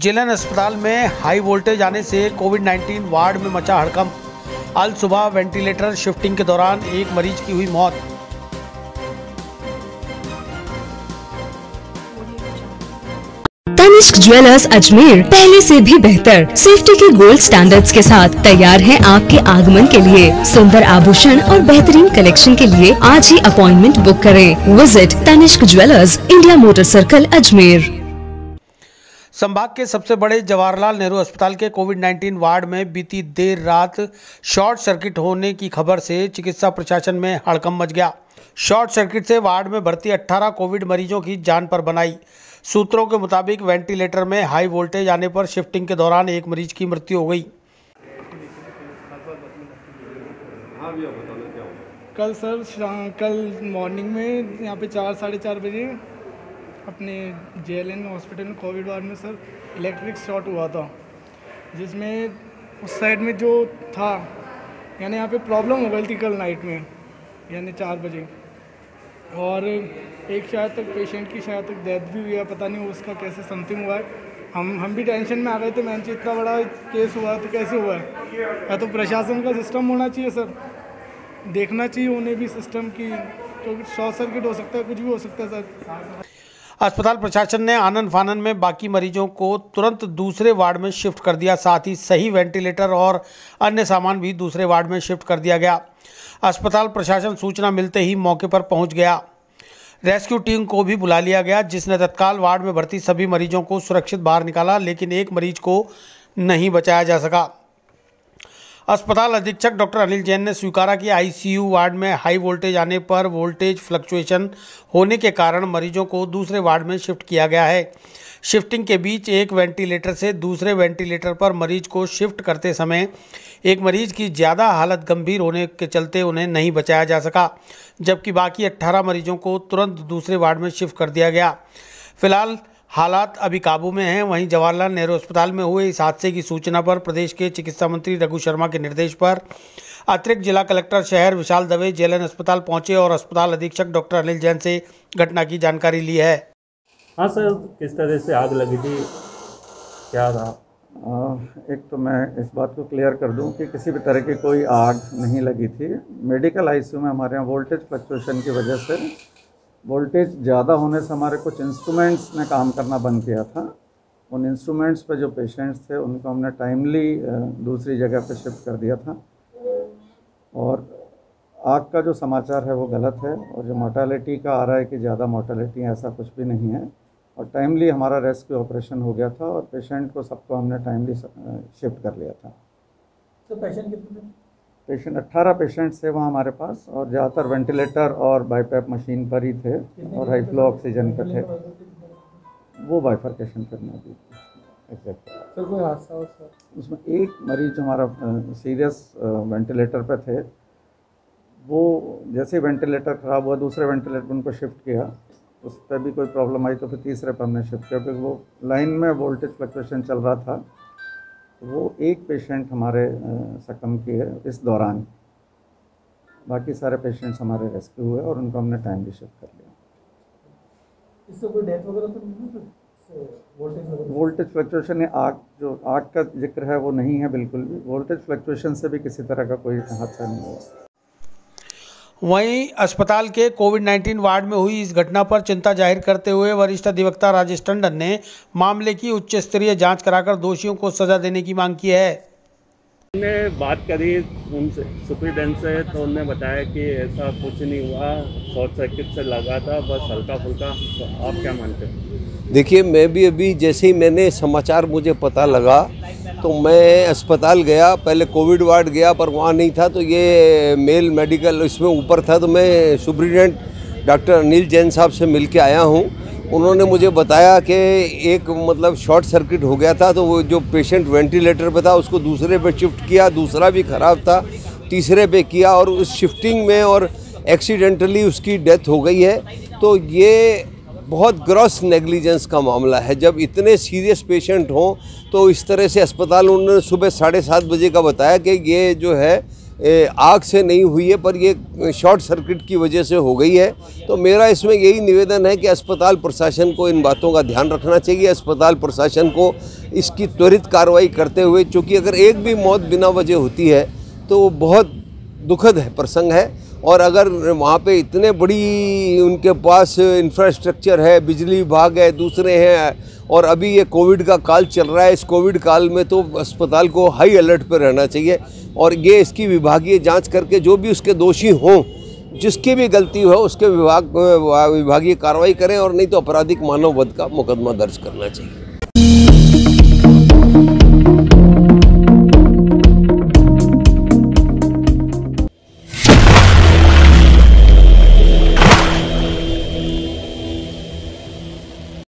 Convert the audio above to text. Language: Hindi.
जेलन अस्पताल में हाई वोल्टेज आने से कोविड-19 वार्ड में मचा हड़कंप। अल सुबह वेंटिलेटर शिफ्टिंग के दौरान एक मरीज की हुई मौत। तनिष्क ज्वेलर्स अजमेर पहले से भी बेहतर सेफ्टी के गोल्ड स्टैंडर्ड्स के साथ तैयार है आपके आगमन के लिए। सुंदर आभूषण और बेहतरीन कलेक्शन के लिए आज ही अपॉइंटमेंट बुक करें। Visit Tanishq jewellers, India Motor Circle, Ajmer. संभाग के सबसे बड़े जवाहरलाल नेहरू अस्पताल के कोविड-19 वार्ड में बीती देर रात शॉर्ट सर्किट होने की खबर से चिकित्सा प्रशासन में हड़कंप मच गया। शॉर्ट सर्किट से वार्ड में भर्ती 18 कोविड मरीजों की जान पर बनाई। सूत्रों के मुताबिक वेंटिलेटर में हाई वोल्टेज आने पर शिफ्टिंग के दौरान एक मरीज की मृत्यु हो गई। कल मॉर्निंग में यहाँ पे 4 साढ़े 4 बजे अपने जेएलएन हॉस्पिटल में कोविड वार्ड में सर इलेक्ट्रिक शॉर्ट हुआ था, जिसमें उस साइड में जो था यानी यहाँ पे प्रॉब्लम हो गई थी कल नाइट में यानी 4 बजे, और एक शायद तक पेशेंट की शायद तक डेथ भी हुई है। पता नहीं उसका कैसे समथिंग हुआ है। हम भी टेंशन में आ गए थे। मैंने इतना बड़ा केस हुआ है तो कैसे हुआ है, या तो प्रशासन का सिस्टम होना चाहिए सर, देखना चाहिए उन्हें भी सिस्टम की, क्योंकि शॉर्ट सर्किट हो सकता है, कुछ भी हो सकता है सर। अस्पताल प्रशासन ने आनन फानन में बाकी मरीजों को तुरंत दूसरे वार्ड में शिफ्ट कर दिया। साथ ही सही वेंटिलेटर और अन्य सामान भी दूसरे वार्ड में शिफ्ट कर दिया गया। अस्पताल प्रशासन सूचना मिलते ही मौके पर पहुंच गया। रेस्क्यू टीम को भी बुला लिया गया, जिसने तत्काल वार्ड में भर्ती सभी मरीजों को सुरक्षित बाहर निकाला, लेकिन एक मरीज को नहीं बचाया जा सका। अस्पताल अधीक्षक डॉक्टर अनिल जैन ने स्वीकारा कि आईसीयू वार्ड में हाई वोल्टेज आने पर वोल्टेज फ्लक्चुएशन होने के कारण मरीजों को दूसरे वार्ड में शिफ्ट किया गया है। शिफ्टिंग के बीच एक वेंटिलेटर से दूसरे वेंटिलेटर पर मरीज को शिफ्ट करते समय एक मरीज की ज़्यादा हालत गंभीर होने के चलते उन्हें नहीं बचाया जा सका, जबकि बाकी 18 मरीजों को तुरंत दूसरे वार्ड में शिफ्ट कर दिया गया। फिलहाल हालात अभी काबू में हैं। वहीं जवाहरलाल नेहरू अस्पताल में हुए इस हादसे की सूचना पर प्रदेश के चिकित्सा मंत्री रघु शर्मा के निर्देश पर अतिरिक्त जिला कलेक्टर शहर विशाल दवे जेलन अस्पताल पहुंचे और अस्पताल अधीक्षक डॉक्टर अनिल जैन से घटना की जानकारी ली है। हाँ सर, किस तरह से आग लगी थी, क्या था? एक तो मैं इस बात को क्लियर कर दूं कि किसी भी तरह की कोई आग नहीं लगी थी। मेडिकल आईसीयू में हमारे यहाँ वोल्टेज फ्लक्चुएशन की वजह से वोल्टेज ज़्यादा होने से हमारे कुछ इंस्ट्रूमेंट्स ने काम करना बंद किया था। उन इंस्ट्रूमेंट्स पे जो पेशेंट्स थे उनको हमने टाइमली दूसरी जगह पे शिफ्ट कर दिया था, और आग का जो समाचार है वो गलत है, और जो मोर्टेलिटी का आ रहा है कि ज़्यादा मोर्टेलिटी, ऐसा कुछ भी नहीं है। और टाइमली हमारा रेस्क्यू ऑपरेशन हो गया था और पेशेंट को सबको हमने टाइमली शिफ्ट कर लिया था। तो पेशेंट कितने? पेशेंट 18 पेशेंट्स थे वहाँ हमारे पास, और ज़्यादातर वेंटिलेटर और बाईपैप मशीन पर ही थे और हाई फ्लो ऑक्सीजन पे थे। वो बाइफर्केशन करना भी एग्जैक्ट। तो कोई हादसा हो सर? उसमें एक मरीज हमारा सीरियस वेंटिलेटर पे थे, वो जैसे वेंटिलेटर ख़राब हुआ दूसरे वेंटिलेटर पर उनको शिफ्ट किया, उस पर भी कोई प्रॉब्लम आई तो फिर तीसरे पर हमने शिफ्ट किया, क्योंकि वो लाइन में वोल्टेज फ्लक्चुएशन चल रहा था। वो एक पेशेंट हमारे सकम की है इस दौरान, बाकी सारे पेशेंट्स हमारे रेस्क्यू हुए और उनको हमने टाइमली शिफ्ट कर लिया। इससे कोई डेथ वगैरह तो नहीं है? वोल्टेज फ्लक्चुएशन है, जो आग का जिक्र है वो नहीं है बिल्कुल भी। वोल्टेज फ्लक्चुएशन से भी किसी तरह का कोई हादसा नहीं हुआ। वहीं अस्पताल के कोविड-19 वार्ड में हुई इस घटना पर चिंता जाहिर करते हुए वरिष्ठ अधिवक्ता राजेश टंडन ने मामले की उच्च स्तरीय जांच कराकर दोषियों को सजा देने की मांग की है। हमने बात करी उनसे, सुप्रीडेंट से, तो उन्होंने बताया कि ऐसा कुछ नहीं हुआ, शॉर्ट सर्किट से लगा था, बस हल्का फुल्का। तो आप क्या मानते हैं? देखिए, मैं भी अभी जैसे ही मैंने समाचार मुझे पता लगा तो मैं अस्पताल गया। पहले कोविड वार्ड गया पर वहाँ नहीं था, तो ये मेल मेडिकल इसमें ऊपर था, तो मैं सुप्रीडेंट डॉक्टर अनिल जैन साहब से मिल के आया हूँ। उन्होंने मुझे बताया कि एक मतलब शॉर्ट सर्किट हो गया था, तो वो जो पेशेंट वेंटिलेटर पे था उसको दूसरे पे शिफ्ट किया, दूसरा भी ख़राब था, तीसरे पे किया, और उस शिफ्टिंग में और एक्सीडेंटली उसकी डेथ हो गई है। तो ये बहुत ग्रॉस नेग्लिजेंस का मामला है। जब इतने सीरियस पेशेंट हों तो इस तरह से अस्पताल, उन्होंने सुबह 7:30 बजे का बताया कि ये जो है आग से नहीं हुई है, पर ये शॉर्ट सर्किट की वजह से हो गई है। तो मेरा इसमें यही निवेदन है कि अस्पताल प्रशासन को इन बातों का ध्यान रखना चाहिए। अस्पताल प्रशासन को इसकी त्वरित कार्रवाई करते हुए, क्योंकि अगर एक भी मौत बिना वजह होती है तो वो बहुत दुखद है प्रसंग है। और अगर वहाँ पे इतने बड़ी उनके पास इंफ्रास्ट्रक्चर है, बिजली विभाग है, दूसरे हैं, और अभी ये कोविड का काल चल रहा है, इस कोविड काल में तो अस्पताल को हाई अलर्ट पर रहना चाहिए और ये इसकी विभागीय जांच करके जो भी उसके दोषी हों, जिसकी भी गलती हो उसके विभागीय कार्रवाई करें, और नहीं तो आपराधिक मानव वध का मुकदमा दर्ज करना चाहिए।